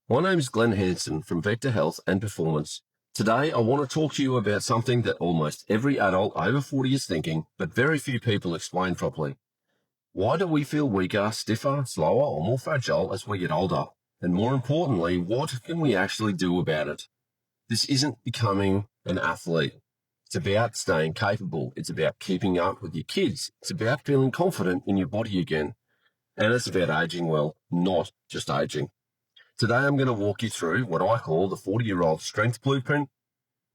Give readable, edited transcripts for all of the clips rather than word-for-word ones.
My name is Glenn Hanson from Vector Health and Performance. Today, I want to talk to you about something that almost every adult over 40 is thinking, but very few people explain properly. Why do we feel weaker, stiffer, slower, or more fragile as we get older? And more importantly, what can we actually do about it? This isn't becoming an athlete. It's about staying capable. It's about keeping up with your kids. It's about feeling confident in your body again. And it's about aging well, not just aging. Today, I'm going to walk you through what I call the 40-year-old strength blueprint,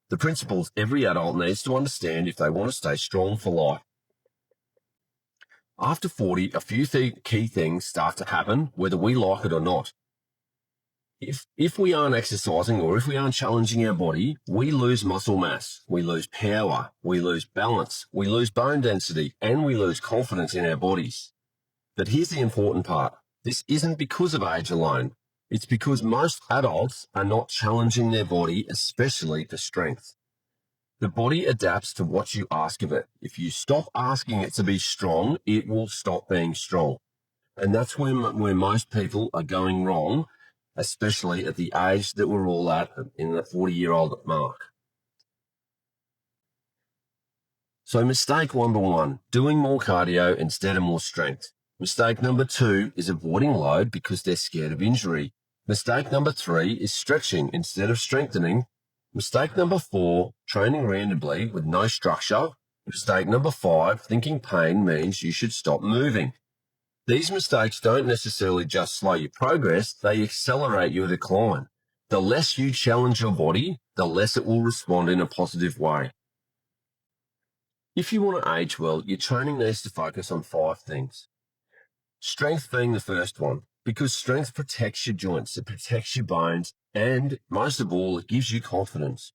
the principles every adult needs to understand if they want to stay strong for life. After 40, a few key things start to happen, whether we like it or not. If we aren't exercising or if we aren't challenging our body, we lose muscle mass, we lose power, we lose balance, we lose bone density, and we lose confidence in our bodies. But here's the important part. This isn't because of age alone. It's because most adults are not challenging their body, especially for strength. The body adapts to what you ask of it. If you stop asking it to be strong, it will stop being strong. And that's where most people are going wrong, especially at the age that we're all at in the 40-year-old mark. So mistake number one, doing more cardio instead of more strength. Mistake number two is avoiding load because they're scared of injury. Mistake number three is stretching instead of strengthening. Mistake number four, training randomly with no structure. Mistake number five, thinking pain means you should stop moving. These mistakes don't necessarily just slow your progress, they accelerate your decline. The less you challenge your body, the less it will respond in a positive way. If you want to age well, your training needs to focus on 5 things. Strength being the first one, because strength protects your joints, it protects your bones, and most of all, it gives you confidence.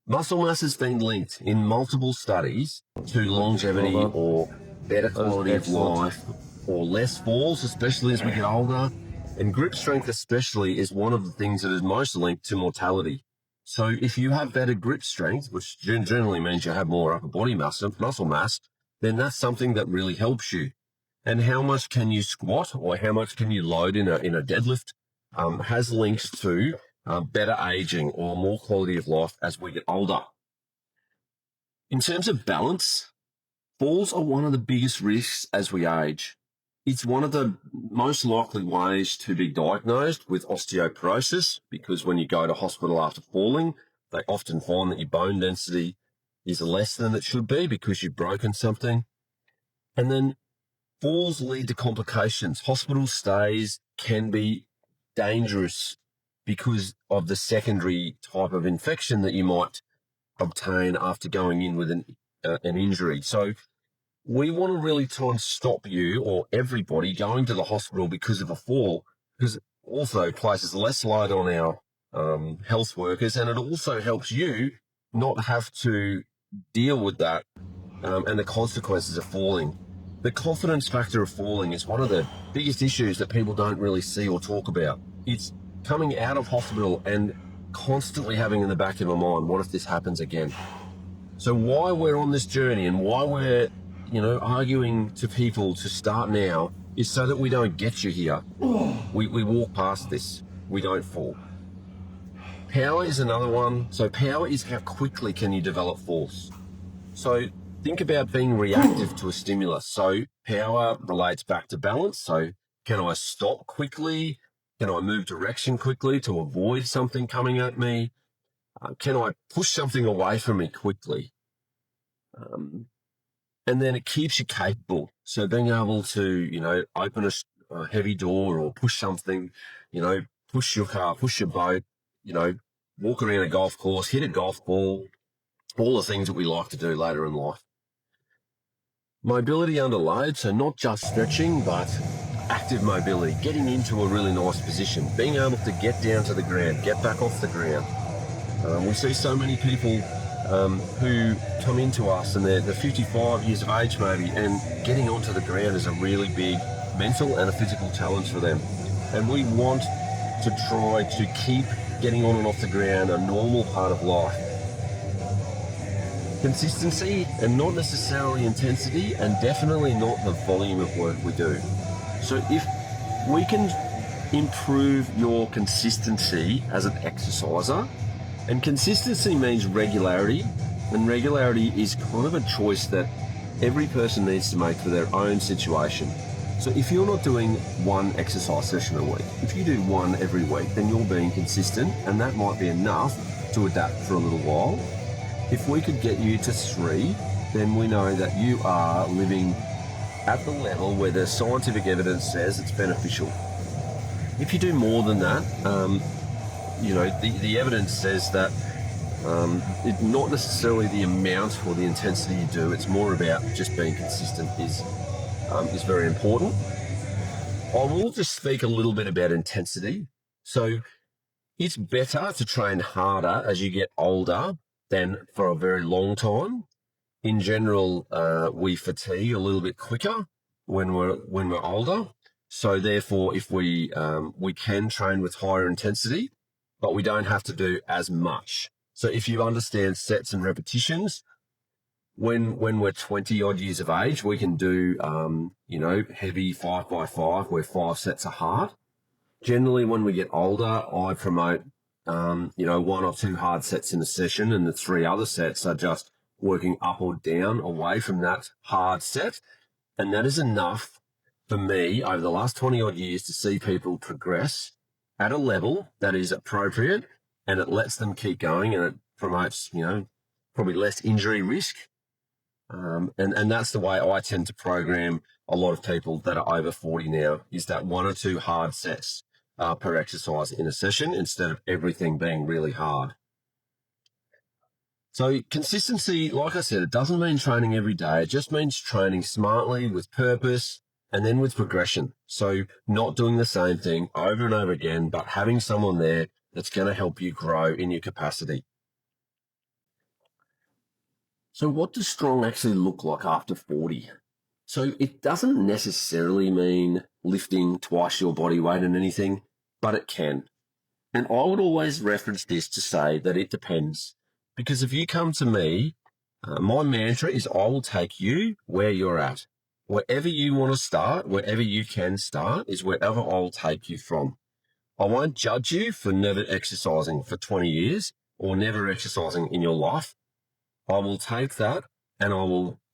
Muscle mass has been linked in multiple studies to longevity or better quality of life or less falls, especially as we get older. And grip strength especially is one of the things that is most linked to mortality. So if you have better grip strength, which generally means you have more upper body muscle mass, then that's something that really helps you. And how much can you squat or how much can you load in a deadlift has links to better aging or more quality of life as we get older. In terms of balance, falls are one of the biggest risks as we age. It's one of the most likely ways to be diagnosed with osteoporosis because when you go to hospital after falling, they often find that your bone density is less than it should be because you've broken something. And then falls lead to complications. Hospital stays can be dangerous because of the secondary type of infection that you might obtain after going in with an injury. So we want to really try and stop you or everybody going to the hospital because of a fall, because it also places less load on our health workers, and it also helps you not have to deal with that and the consequences of falling. The confidence factor of falling is one of the biggest issues that people don't really see or talk about. It's coming out of hospital and constantly having in the back of my mind, what if this happens again? So why we're on this journey and why we're, arguing to people to start now is so that we don't get you here. We walk past this. We don't fall. Power is another one. So power is how quickly can you develop force. So think about being reactive to a stimulus. So power relates back to balance. So can I stop quickly? Can I move direction quickly to avoid something coming at me? Can I push something away from me quickly? And then it keeps you capable. So being able to, open a heavy door or push something, push your car, push your boat, walk around a golf course, hit a golf ball, all the things that we like to do later in life. Mobility under load, so not just stretching, but active mobility, getting into a really nice position, being able to get down to the ground, get back off the ground. We see so many people who come into us and they're 55 years of age maybe, and getting onto the ground is a really big mental and a physical challenge for them. And we want to try to keep getting on and off the ground a normal part of life. Consistency and not necessarily intensity, and definitely not the volume of work we do. So if we can improve your consistency as an exerciser. And consistency means regularity, and regularity is kind of a choice that every person needs to make for their own situation. So if you're not doing one exercise session a week, if you do one every week, then you're being consistent, and that might be enough to adapt for a little while. If we could get you to 3, then we know that you are living at the level where the scientific evidence says it's beneficial. If you do more than that, the evidence says that it's not necessarily the amount or the intensity you do, it's more about just being consistent is very important. I will just speak a little bit about intensity. So it's better to train harder as you get older than for a very long time. In general, we fatigue a little bit quicker when we're older. So therefore, if we can train with higher intensity, but we don't have to do as much. So if you understand sets and repetitions, when we're 20 odd years of age, we can do, heavy 5x5 where 5 sets are hard. Generally, when we get older, I promote, 1 or 2 hard sets in a session, and the 3 other sets are just working up or down away from that hard set. And that is enough for me over the last 20 odd years to see people progress at a level that is appropriate, and it lets them keep going, and it promotes, probably less injury risk. And that's the way I tend to program a lot of people that are over 40 now, is that 1 or 2 hard sets per exercise in a session instead of everything being really hard. So consistency, like I said, it doesn't mean training every day. It just means training smartly with purpose and then with progression. So not doing the same thing over and over again, but having someone there that's going to help you grow in your capacity. So what does strong actually look like after 40? So it doesn't necessarily mean lifting twice your body weight in anything, but it can. And I would always reference this to say that it depends. Because if you come to me, my mantra is I will take you where you're at. Wherever you want to start, wherever you can start is wherever I'll take you from. I won't judge you for never exercising for 20 years or never exercising in your life. I will take that, and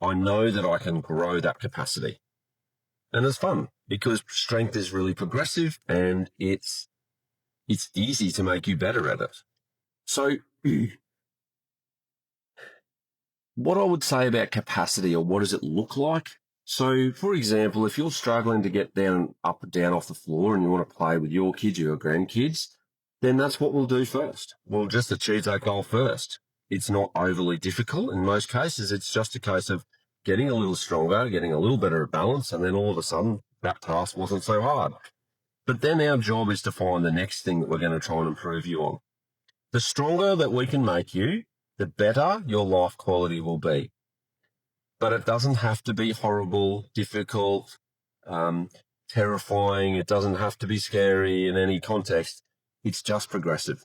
I know that I can grow that capacity. And it's fun because strength is really progressive, and it's easy to make you better at it. So what I would say about capacity, or what does it look like? So, for example, if you're struggling to get up and down off the floor and you want to play with your kids or your grandkids, then that's what we'll do first. We'll just achieve that goal first. It's not overly difficult. In most cases, it's just a case of getting a little stronger, getting a little better at balance, and then all of a sudden, that task wasn't so hard. But then our job is to find the next thing that we're going to try and improve you on. The stronger that we can make you, the better your life quality will be. But it doesn't have to be horrible, difficult, terrifying. It doesn't have to be scary in any context. It's just progressive.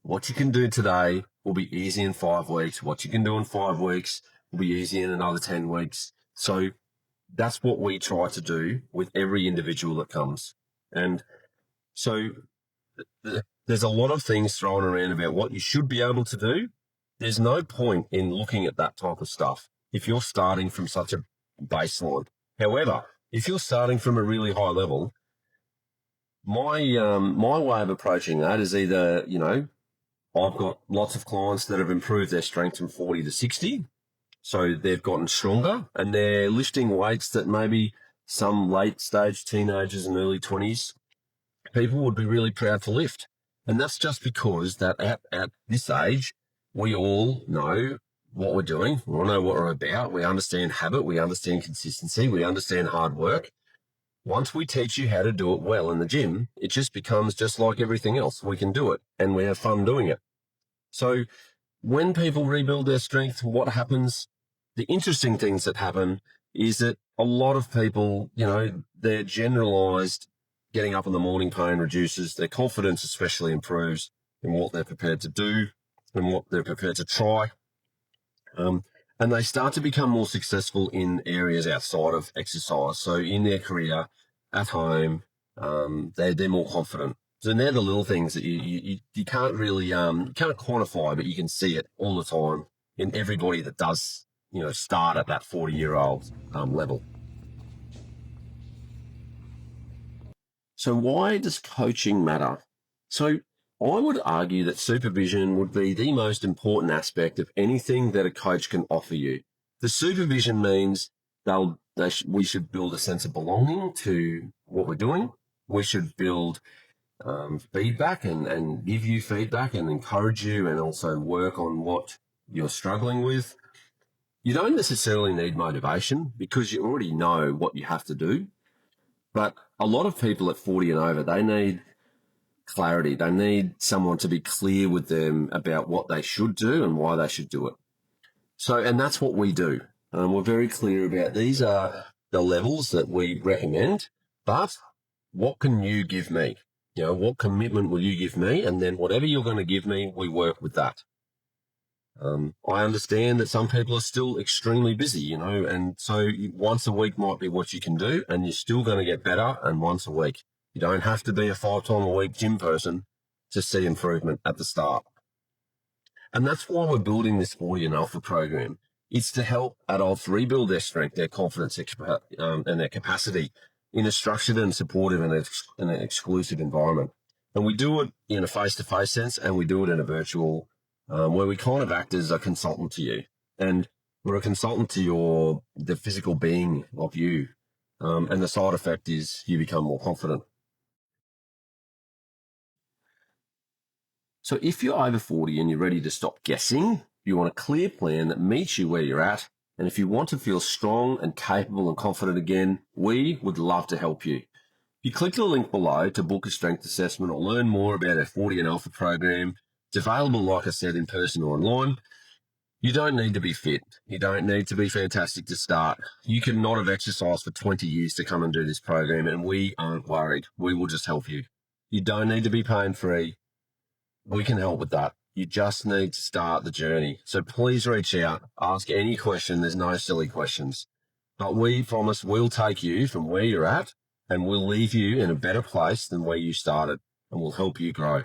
What you can do today will be easy in 5 weeks. What you can do in 5 weeks will be easy in another 10 weeks. So that's what we try to do with every individual that comes. And so there's a lot of things thrown around about what you should be able to do. There's no point in looking at that type of stuff if you're starting from such a baseline. However, if you're starting from a really high level, my way of approaching that is either, I've got lots of clients that have improved their strength from 40 to 60. So they've gotten stronger, and they're lifting weights that maybe some late stage teenagers and early 20s people would be really proud to lift. And that's just because that at this age, we all know what we're doing. We all know what we're about. We understand habit. We understand consistency. We understand hard work. Once we teach you how to do it well in the gym, it just becomes just like everything else. We can do it, and we have fun doing it. So when people rebuild their strength, what happens? The interesting things that happen is that a lot of people, their generalized getting up in the morning pain reduces, their confidence especially improves in what they're prepared to do and what they're prepared to try. And they start to become more successful in areas outside of exercise. So in their career, at home, they're more confident. So they're the little things that you can't really you can't quantify, but you can see it all the time in everybody that does start at that 40-year-old level. So why does coaching matter? So I would argue that supervision would be the most important aspect of anything that a coach can offer you. The supervision means we should build a sense of belonging to what we're doing. We should build feedback and give you feedback and encourage you and also work on what you're struggling with. You don't necessarily need motivation because you already know what you have to do. But a lot of people at 40 and over, they need clarity. They need someone to be clear with them about what they should do and why they should do it. So, and that's what we do. We're very clear about these are the levels that we recommend, but what can you give me? What commitment will you give me? And then whatever you're going to give me, we work with that. I understand that some people are still extremely busy, and so once a week might be what you can do, and you're still going to get better. And once a week, you don't have to be a 5-time-a-week gym person to see improvement at the start. And that's why we're building this 40 and Alpha program. It's to help adults rebuild their strength, their confidence, and their capacity in a structured and supportive and an exclusive environment. And we do it in a face-to-face sense, and we do it in a virtual where we kind of act as a consultant to you. And we're a consultant to the physical being of you. And the side effect is you become more confident. So if you're over 40 and you're ready to stop guessing, you want a clear plan that meets you where you're at, and if you want to feel strong and capable and confident again, we would love to help you. You click the link below to book a strength assessment or learn more about our 40 and Alpha program. It's available, like I said, in person or online. You don't need to be fit. You don't need to be fantastic to start. You can not have exercised for 20 years to come and do this program, and we aren't worried. We will just help you. You don't need to be pain-free. We can help with that. You just need to start the journey. So please reach out. Ask any question. There's no silly questions. But we promise we'll take you from where you're at and we'll leave you in a better place than where you started, and we'll help you grow.